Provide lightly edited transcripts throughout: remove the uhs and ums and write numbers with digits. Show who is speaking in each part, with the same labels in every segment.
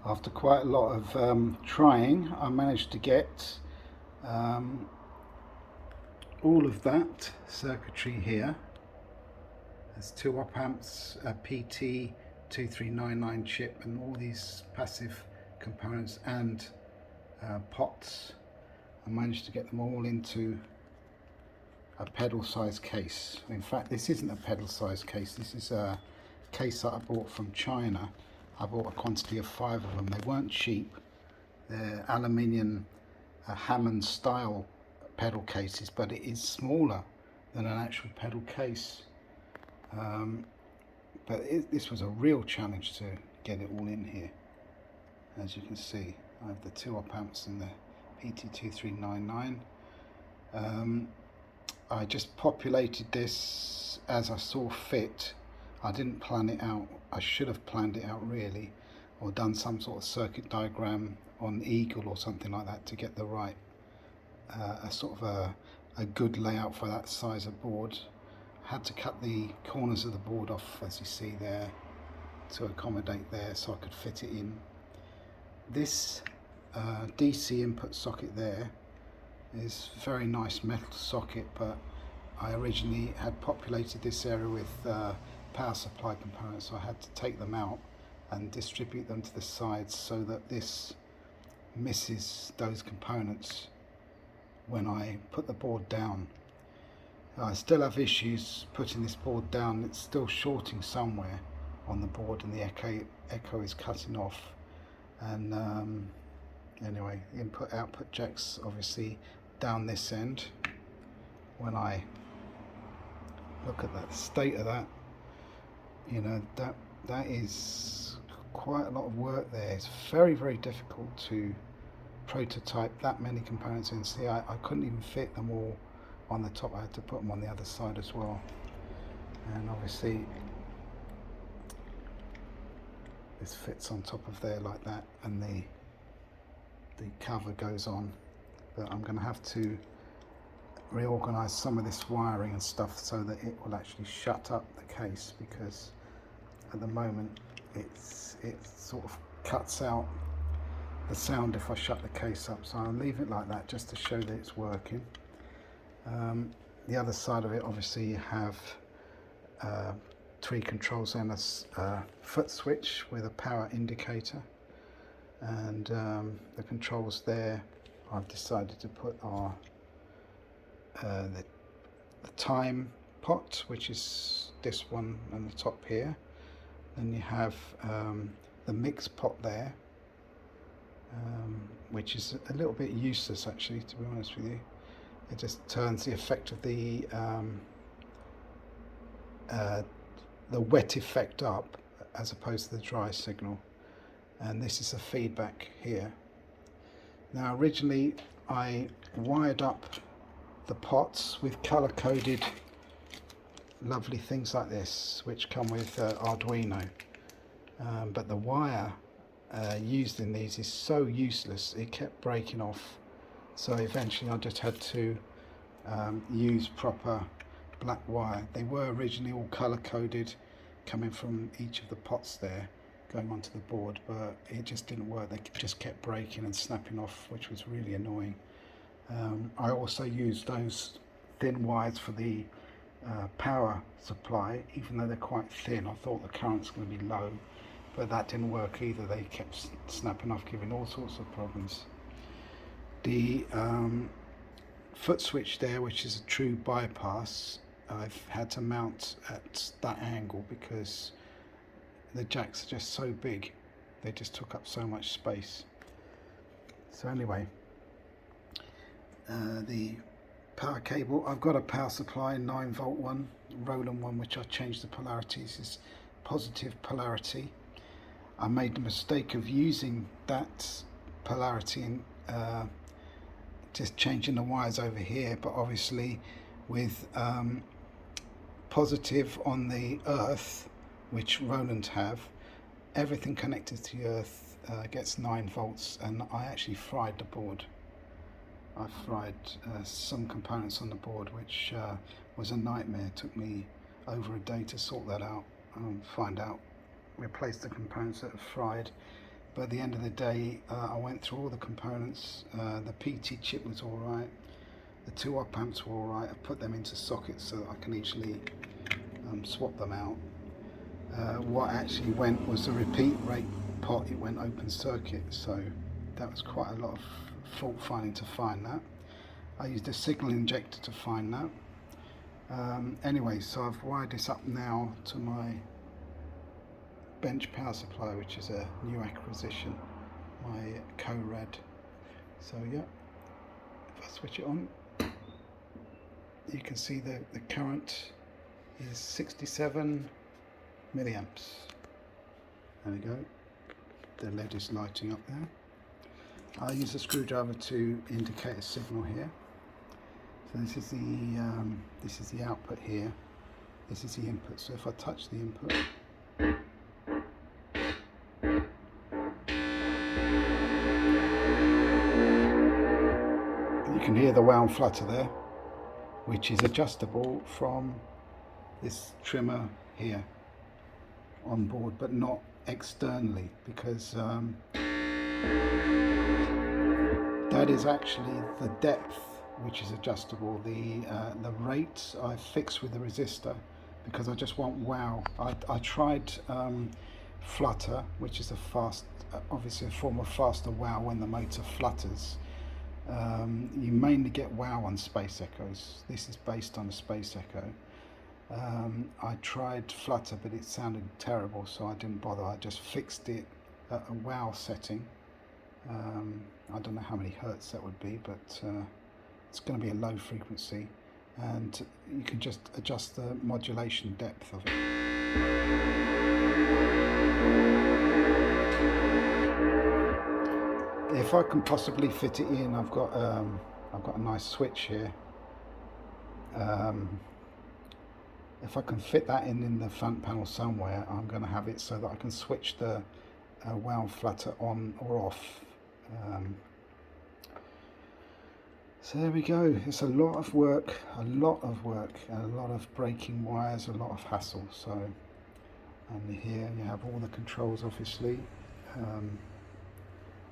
Speaker 1: After quite a lot of trying, I managed to get all of that circuitry here. There's 2 op amps, a PT2399 chip, and all these passive components and pots. I managed to get them all into a pedal size case. In fact, this isn't a pedal size case, this is a case that I bought from China. I bought a quantity of 5 of them. They weren't cheap. They're aluminium Hammond style pedal cases, but it is smaller than an actual pedal case. This was a real challenge to get it all in here. As you can see, I have the 2 op amps and the PT2399. I just populated this as I saw fit. I didn't plan it out. I should have planned it out really, or done some sort of circuit diagram on Eagle or something like that to get the right a good layout for that size of board. I had to cut the corners of the board off, as you see there, to accommodate there so I could fit it in. This DC input socket there is a very nice metal socket, but I originally had populated this area with power supply components, so I had to take them out and distribute them to the sides so that this misses those components when I put the board down. I still have issues putting this board down. It's still shorting somewhere on the board and the echo is cutting off. And anyway, the input output jacks obviously down this end. When I look at that state of that, you know, that is quite a lot of work there. It's very, very difficult to prototype that many components in. See, I couldn't even fit them all on the top. I had to put them on the other side as well. And obviously this fits on top of there like that, and the cover goes on. But I'm going to have to reorganize some of this wiring and stuff so that it will actually shut up the case, because at the moment it sort of cuts out the sound if I shut the case up. So I'll leave it like that just to show that it's working. The other side of it, obviously, you have 3 controls and a foot switch with a power indicator, and the controls there I've decided to put are the time pot, which is this one on the top here. Then you have the mix pot there, which is a little bit useless actually, to be honest with you. It just turns the effect of the wet effect up as opposed to the dry signal. And this is a feedback here. Now originally I wired up the pots with color coded lovely things like this, which come with Arduino, but the wire used in these is so useless, it kept breaking off. So eventually I just had to use proper black wire. They were originally all color coded, coming from each of the pots there, going onto the board, but it just didn't work. They just kept breaking and snapping off, which was really annoying. I also used those thin wires for the power supply, even though they're quite thin. I thought the current's going to be low, but that didn't work either. They kept snapping off, giving all sorts of problems. The foot switch there, which is a true bypass, I've had to mount at that angle because the jacks are just so big. They just took up so much space. So anyway, the power cable, I've got a power supply, 9-volt one, Roland one, which I changed the polarities, is positive polarity. I made the mistake of using that polarity and just changing the wires over here, but obviously with positive on the earth, which Roland have, everything connected to the earth gets 9 volts, and I actually fried the board. I fried some components on the board, which was a nightmare. It took me over a day to sort that out and replace the components that are fried. But at the end of the day, I went through all the components. The PT chip was all right. The 2 op amps were all right. I put them into sockets so that I can easily swap them out. What actually went was the repeat rate pot. It went open circuit, so that was quite a lot of fault finding to find that. I used a signal injector to find that. Anyway, so I've wired this up now to my bench power supply, which is a new acquisition, my Co-Rad. So yeah, if I switch it on, you can see the current is 67 milliamps. There we go. The LED is lighting up there. I'll use a screwdriver to indicate a signal here. So this is the output here. This is the input. So if I touch the input, you can hear the wow and flutter there, which is adjustable from this trimmer here on board, but not externally, because that is actually the depth which is adjustable. The rate I fix with the resistor because I just want wow. I tried flutter, which is a fast, obviously a form of faster wow when the motor flutters. You mainly get wow on Space Echoes. This is based on a Space Echo. I tried flutter, but it sounded terrible, so I didn't bother. I just fixed it at a wow setting. I don't know how many hertz that would be, but it's going to be a low frequency, and you can just adjust the modulation depth of it. If I can possibly fit it in, I've got a nice switch here. If I can fit that in the front panel somewhere, I'm going to have it so that I can switch the wow flutter on or off. So there we go. It's a lot of work, and a lot of breaking wires, a lot of hassle. So, and here you have all the controls, obviously,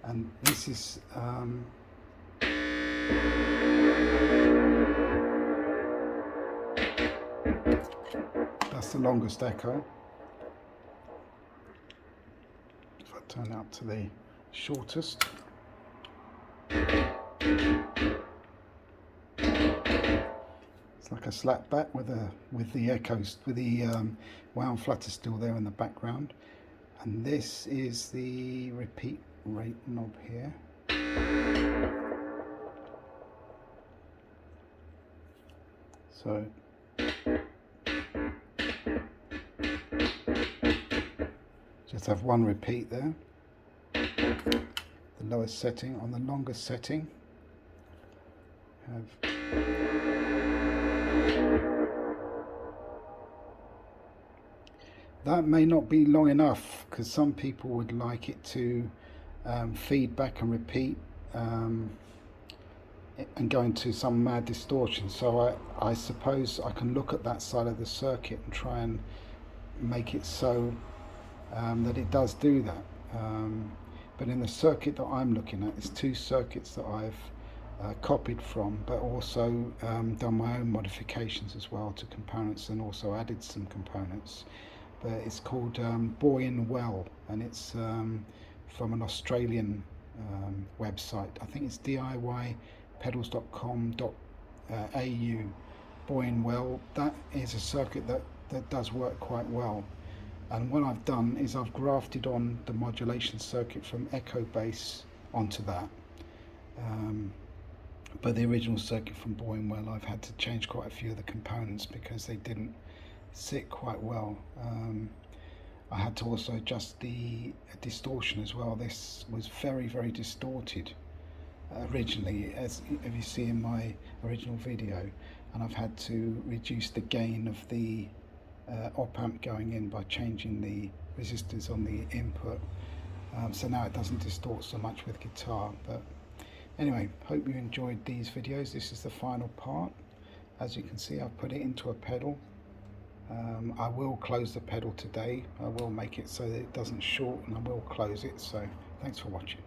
Speaker 1: and this is that's the longest echo. If I turn out to the shortest, it's like a slap back with the echoes, with the wow and flutter still there in the background. And this is the repeat rate knob here. So just have one repeat there. The lowest setting. On the longest setting, have that may not be long enough, because some people would like it to feed back and repeat and go into some mad distortion. So I suppose I can look at that side of the circuit and try and make it so that it does do that. But in the circuit that I'm looking at, there's 2 circuits that I've copied from, but also done my own modifications as well to components, and also added some components. But it's called Boyne Well, and it's from an Australian website. I think it's diypedals.com.au. Boyne Well. That is a circuit that does work quite well. And what I've done is I've grafted on the modulation circuit from Echo Base onto that. But the original circuit from Boyne Well, I've had to change quite a few of the components because they didn't sit quite well. I had to also adjust the distortion as well. This was very, very distorted originally, as you see in my original video, and I've had to reduce the gain of the op amp going in by changing the resistors on the input, so now it doesn't distort so much with guitar. But anyway, hope you enjoyed these videos. This is the final part. As you can see, I've put it into a pedal. I will close the pedal today. I will make it so that it doesn't short, and I will close it. So Thanks for watching.